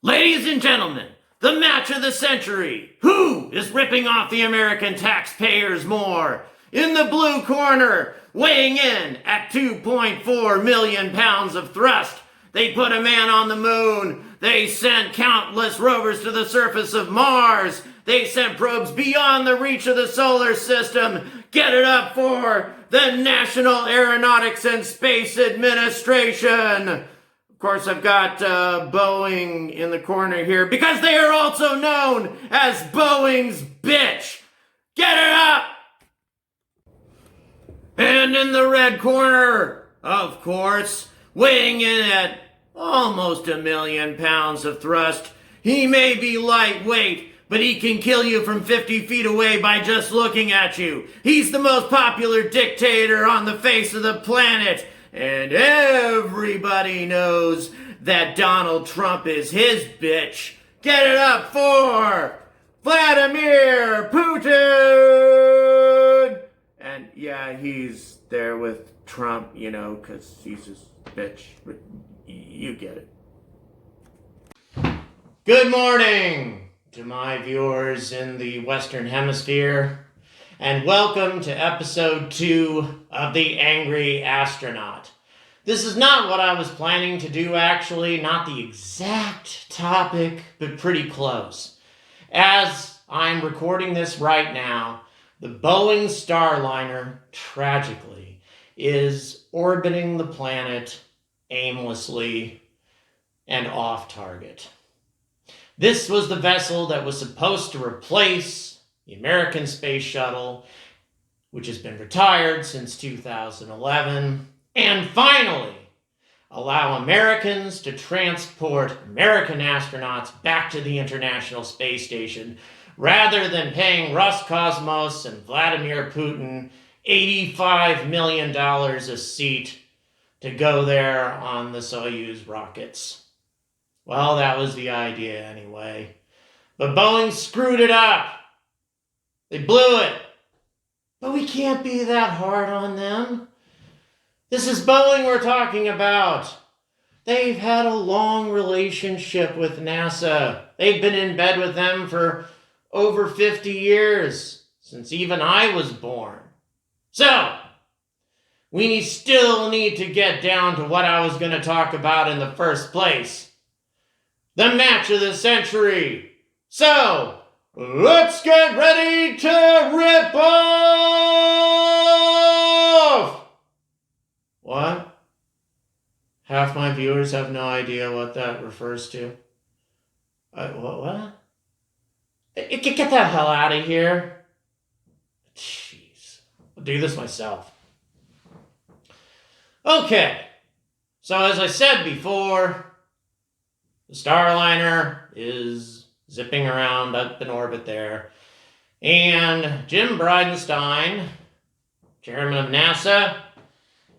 Ladies and gentlemen, the match of the century. Who is ripping off the American taxpayers more? In the blue corner, weighing in at 2.4 million pounds of thrust, they put a man on the moon. They sent countless rovers to the surface of Mars. They sent probes beyond the reach of the solar system. Get it up for the National Aeronautics and Space Administration. Of course, I've got Boeing in the corner here because they are also known as Boeing's bitch. Get it up! And in the red corner, of course, weighing in at almost 1 million pounds of thrust, he may be lightweight, but he can kill you from 50 feet away by just looking at you. He's the most popular dictator on the face of the planet. And everybody knows that Donald Trump is his bitch. Get it up for Vladimir Putin! And yeah, he's there with Trump, because he's his bitch. But you get it. Good morning to my viewers in the Western Hemisphere, and welcome to episode 2 of the Angry Astronaut. This is not what I was planning to do, actually, not the exact topic, but pretty close. As I'm recording this right now, the Boeing Starliner, tragically, is orbiting the planet aimlessly and off target. This was the vessel that was supposed to replace the American space shuttle, which has been retired since 2011, and finally allow Americans to transport American astronauts back to the International Space Station rather than paying Roscosmos and Vladimir Putin $85 million a seat to go there on the Soyuz rockets. Well, that was the idea anyway. But Boeing screwed it up. They blew it. But we can't be that hard on them. This is Boeing we're talking about. They've had a long relationship with NASA. They've been in bed with them for over 50 years, since even I was born. So, we still need to get down to what I was going to talk about in the first place. The match of the century. So, let's get ready to rip off! What? Half my viewers have no idea what that refers to. What? Get that hell out of here. Jeez. I'll do this myself. Okay. So as I said before, the Starliner is zipping around up in orbit there. And Jim Bridenstine, chairman of NASA,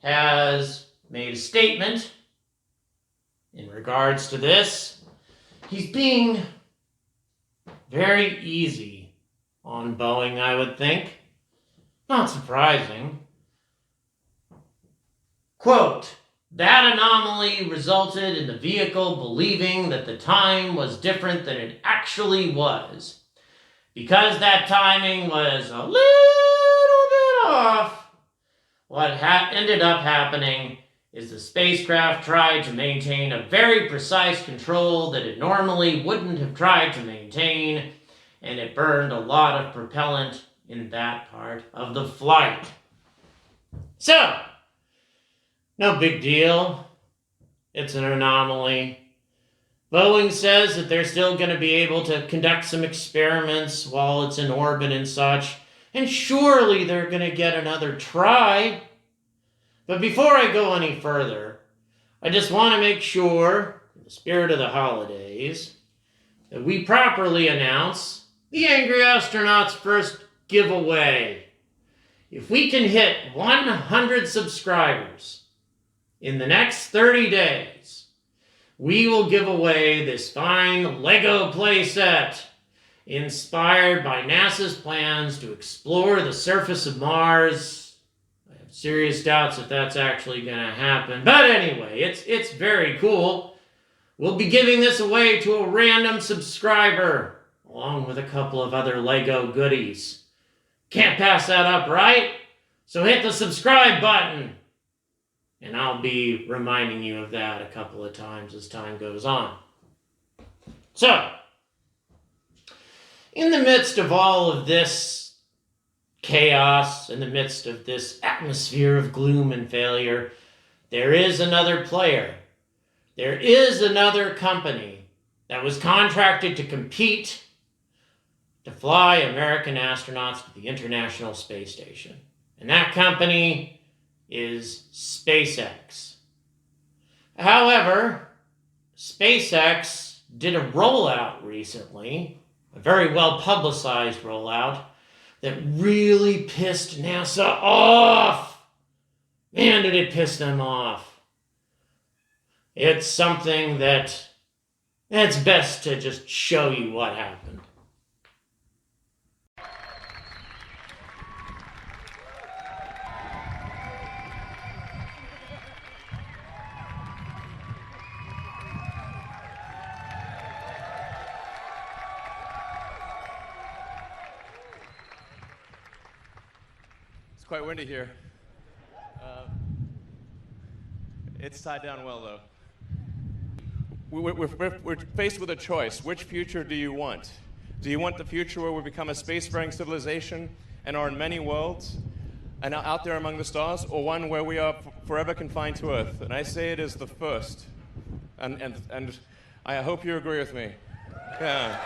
has made a statement in regards to this. He's being very easy on Boeing, I would think. Not surprising. Quote, "That anomaly resulted in the vehicle believing that the time was different than it actually was. Because that timing was a little bit off, what ended up happening is the spacecraft tried to maintain a very precise control that it normally wouldn't have tried to maintain, and it burned a lot of propellant in that part of the flight." So, no big deal. It's an anomaly. Boeing says that they're still going to be able to conduct some experiments while it's in orbit and such, and surely they're going to get another try. But before I go any further, I just want to make sure, in the spirit of the holidays, that we properly announce the Angry Astronaut's first giveaway. If we can hit 100 subscribers in the next 30 days, we will give away this fine Lego playset inspired by NASA's plans to explore the surface of Mars. I have serious doubts if that's actually going to happen. But anyway, it's very cool. we'll be giving this away to a random subscriber, along with a couple of other Lego goodies. Can't pass that up, right? So hit the subscribe button. And I'll be reminding you of that a couple of times as time goes on. So, in the midst of all of this chaos, in the midst of this atmosphere of gloom and failure, there is another player. There is another company that was contracted to compete to fly American astronauts to the International Space Station. And that company is SpaceX. However, SpaceX did a rollout recently, a very well publicized rollout, that really pissed NASA off. Man, did it piss them off. It's something that it's best to just show you what happened. It's quite windy here. It's tied down well, though. We're faced with a choice. Which future do you want? Do you want the future where we become a spacefaring civilization and are in many worlds and are out there among the stars, or one where we are forever confined to Earth? And I say it is the first. And I hope you agree with me. Yeah.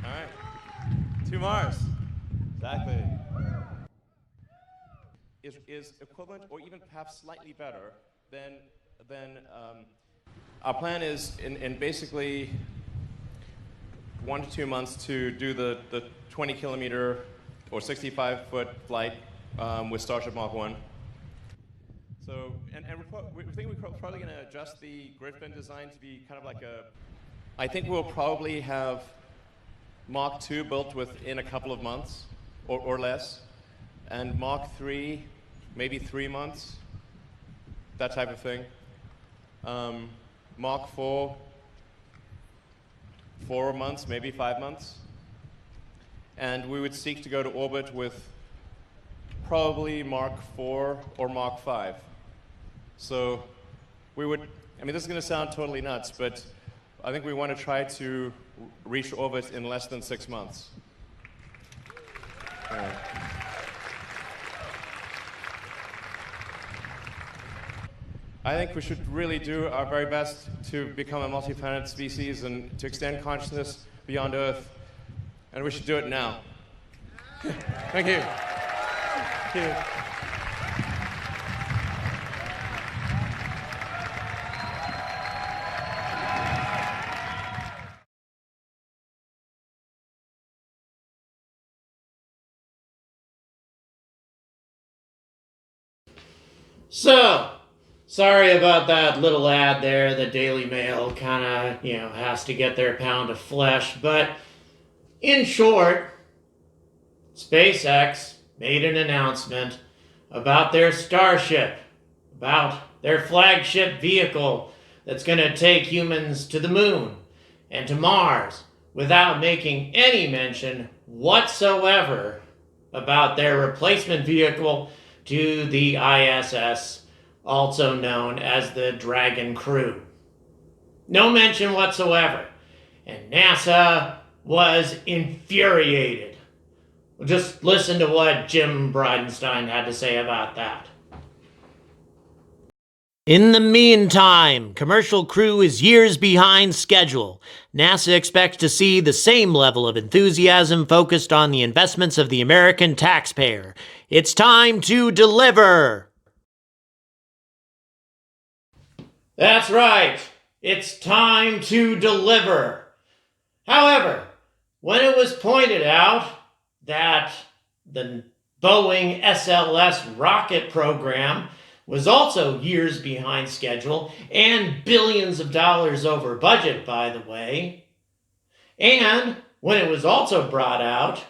All right. To Mars. Exactly. Is equivalent or even perhaps slightly better than our plan is in basically 1 to 2 months to do the 20 kilometer or 65-foot flight with Starship Mark 1. So, and we think we're probably going to adjust the grid fin design to be kind of like I think we'll probably have Mark 2 built within a couple of months or less, and Mark 3 maybe 3 months, that type of thing. Mark 4, 4 months, maybe 5 months. And we would seek to go to orbit with probably Mark 4 or Mark 5. So we would, I mean, this is going to sound totally nuts, but I think we want to try to reach orbit in less than 6 months. I think we should really do our very best to become a multi-planet species and to extend consciousness beyond Earth. And we should do it now. Thank you. Thank you. So, sorry about that little ad there. The Daily Mail kind of, has to get their pound of flesh. But in short, SpaceX made an announcement about their Starship, about their flagship vehicle that's going to take humans to the moon and to Mars, without making any mention whatsoever about their replacement vehicle to the ISS, also known as the Dragon Crew. No mention whatsoever. And NASA was infuriated. Well, just listen to what Jim Bridenstine had to say about that. In the meantime, Commercial Crew is years behind schedule. NASA expects to see the same level of enthusiasm focused on the investments of the American taxpayer. It's time to deliver! That's right. It's time to deliver. However, when it was pointed out that the Boeing SLS rocket program was also years behind schedule and billions of dollars over budget, by the way, and when it was also brought out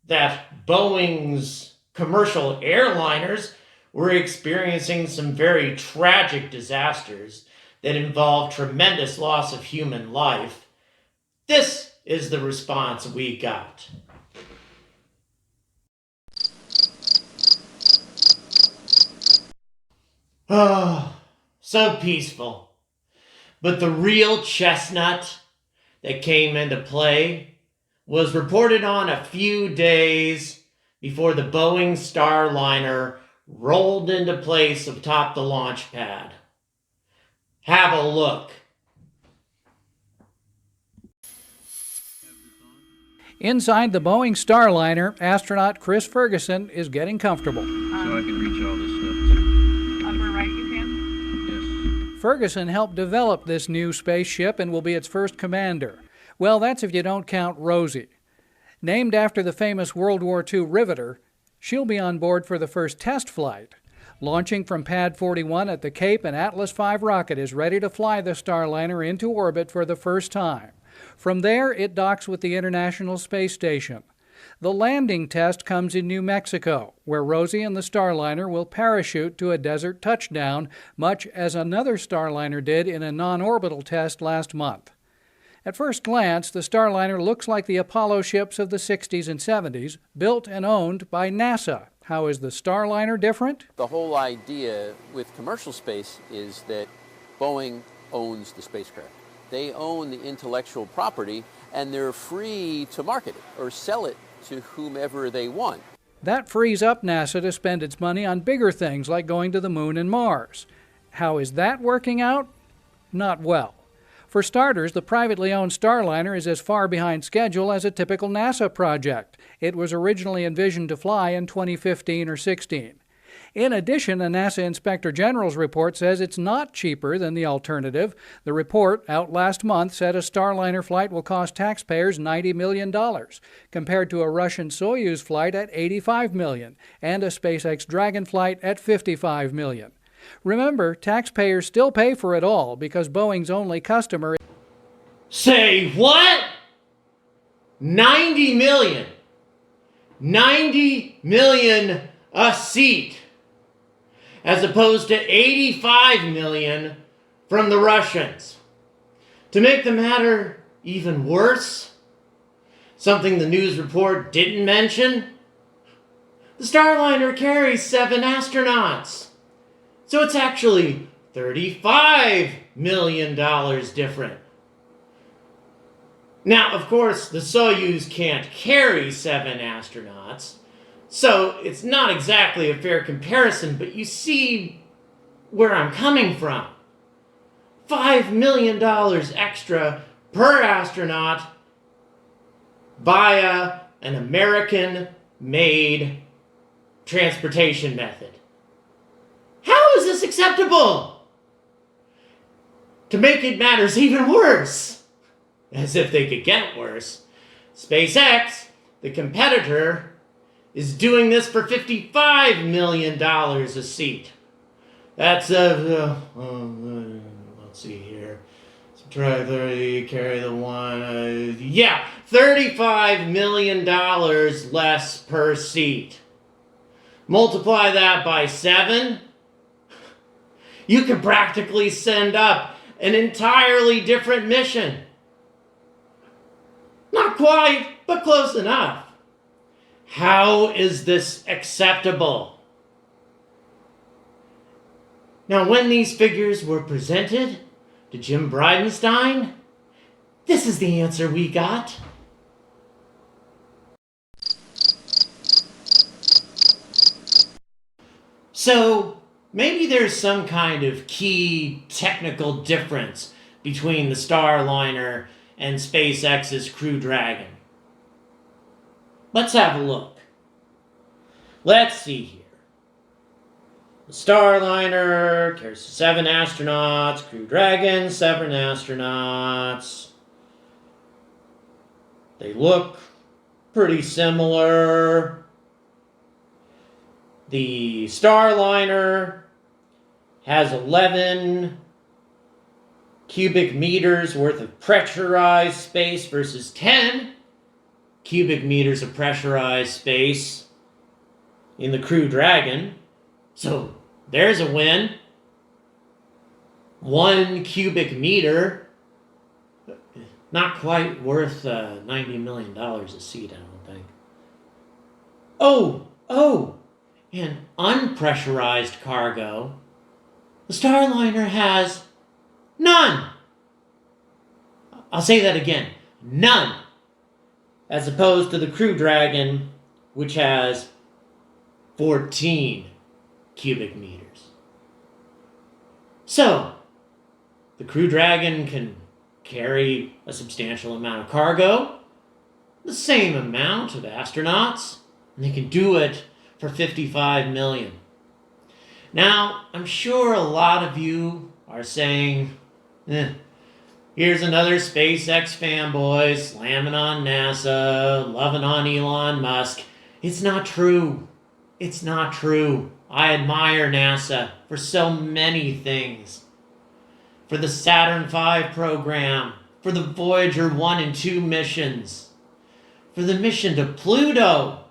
that Boeing's commercial airliners we're experiencing some very tragic disasters that involve tremendous loss of human life, this is the response we got. Oh, so peaceful. But the real chestnut that came into play was reported on a few days before the Boeing Starliner rolled into place atop the launch pad. Have a look. Inside the Boeing Starliner, astronaut Chris Ferguson is getting comfortable. So I can reach all this stuff. Upper right you can? Yes. Ferguson helped develop this new spaceship and will be its first commander. Well, that's if you don't count Rosie. Named after the famous World War II riveter, she'll be on board for the first test flight. Launching from Pad 41 at the Cape, an Atlas V rocket is ready to fly the Starliner into orbit for the first time. From there, it docks with the International Space Station. The landing test comes in New Mexico, where Rosie and the Starliner will parachute to a desert touchdown, much as another Starliner did in a non-orbital test last month. At first glance, the Starliner looks like the Apollo ships of the 60s and 70s, built and owned by NASA. How is the Starliner different? The whole idea with commercial space is that Boeing owns the spacecraft. They own the intellectual property, and they're free to market it or sell it to whomever they want. That frees up NASA to spend its money on bigger things like going to the Moon and Mars. How is that working out? Not well. For starters, the privately owned Starliner is as far behind schedule as a typical NASA project. It was originally envisioned to fly in 2015 or 16. In addition, a NASA Inspector General's report says it's not cheaper than the alternative. The report, out last month, said a Starliner flight will cost taxpayers $90 million, compared to a Russian Soyuz flight at $85 million and a SpaceX Dragon flight at $55 million. Remember, taxpayers still pay for it all because Boeing's only customer. Say what? 90 million. 90 million a seat. As opposed to 85 million from the Russians. To make the matter even worse, something the news report didn't mention, the Starliner carries 7 astronauts. So it's actually $35 million different. Now, of course, the Soyuz can't carry 7 astronauts, so it's not exactly a fair comparison, but you see where I'm coming from. $5 million extra per astronaut via an American-made transportation method. How is this acceptable? To make it matters even worse, as if they could get worse, SpaceX, the competitor, is doing this for $55 million a seat. That's let's see here. Subtract 30, carry the 1. $35 million less per seat. Multiply that by 7. You could practically send up an entirely different mission. Not quite, but close enough. How is this acceptable? Now, when these figures were presented to Jim Bridenstine, this is the answer we got. So, maybe there's some kind of key technical difference between the Starliner and SpaceX's Crew Dragon. Let's have a look. Let's see here. The Starliner carries 7 astronauts, Crew Dragon, 7 astronauts. They look pretty similar. The Starliner has 11 cubic meters worth of pressurized space versus 10 cubic meters of pressurized space in the Crew Dragon. So there's a win. 1 cubic meter, not quite worth $90 million a seat, I don't think. Oh, and unpressurized cargo. The Starliner has none. I'll say that again, none. As opposed to the Crew Dragon, which has 14 cubic meters. So, the Crew Dragon can carry a substantial amount of cargo, the same amount of astronauts, and they can do it for $55 million. Now, I'm sure a lot of you are saying, here's another SpaceX fanboy slamming on NASA, loving on Elon Musk. It's not true. It's not true. I admire NASA for so many things. For the Saturn V program, for the Voyager 1 and 2 missions, for the mission to Pluto,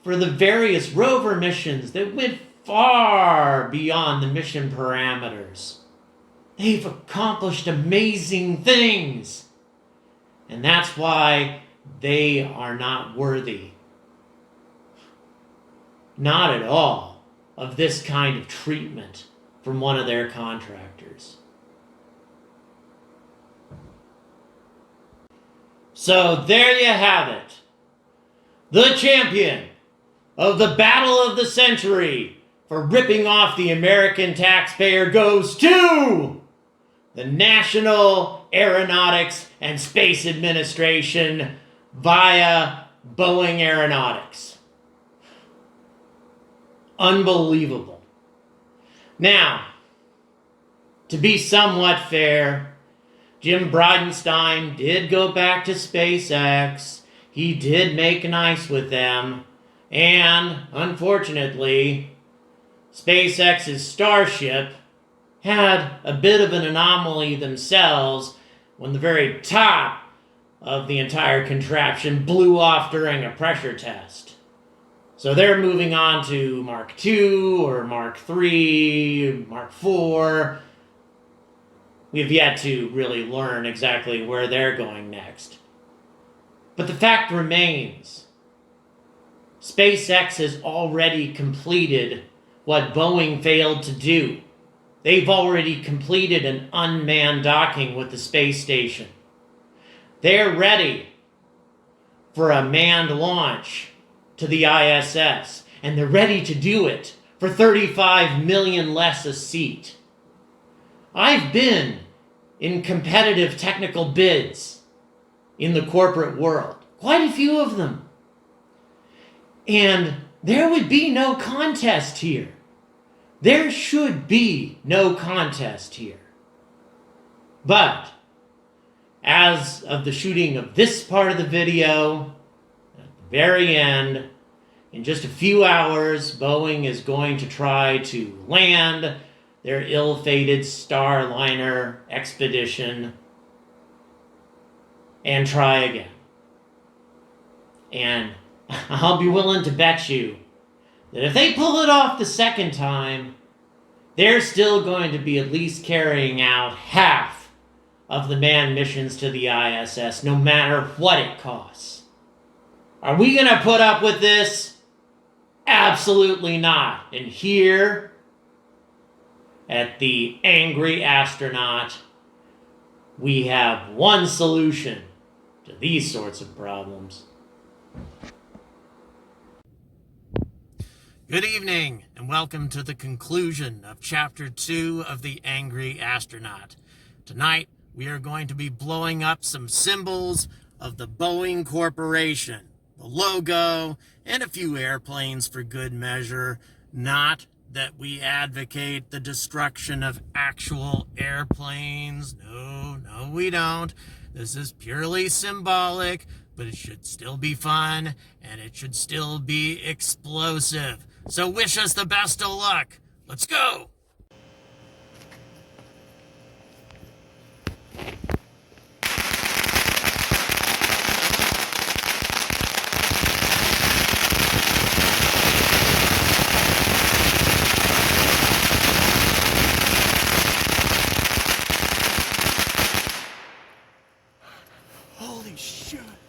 for the various rover missions that went far beyond the mission parameters. They've accomplished amazing things. And that's why they are not worthy, not at all, of this kind of treatment from one of their contractors. So there you have it. The champion of the battle of the century for ripping off the American taxpayer goes to the National Aeronautics and Space Administration via Boeing Aeronautics. Unbelievable. Now, to be somewhat fair, Jim Bridenstine did go back to SpaceX. He did make nice with them. And, unfortunately, SpaceX's Starship had a bit of an anomaly themselves when the very top of the entire contraption blew off during a pressure test. So they're moving on to Mark II or Mark III, Mark IV. We've yet to really learn exactly where they're going next. But the fact remains, SpaceX has already completed what Boeing failed to do. They've already completed an unmanned docking with the space station. They're ready for a manned launch to the ISS, and they're ready to do it for $35 million less a seat. I've been in competitive technical bids in the corporate world, quite a few of them. And there would be no contest here. There should be no contest here. But, as of the shooting of this part of the video, at the very end, in just a few hours, Boeing is going to try to land their ill-fated Starliner expedition and try again. And I'll be willing to bet you that if they pull it off the second time, they're still going to be at least carrying out half of the manned missions to the ISS, no matter what it costs. Are we going to put up with this? Absolutely not. And here, at the Angry Astronaut, we have one solution to these sorts of problems. Good evening, and welcome to the conclusion of Chapter 2 of The Angry Astronaut. Tonight, we are going to be blowing up some symbols of the Boeing Corporation, the logo, and a few airplanes for good measure. Not that we advocate the destruction of actual airplanes. No, we don't. This is purely symbolic, but it should still be fun, and it should still be explosive. So wish us the best of luck. Let's go! Holy shit.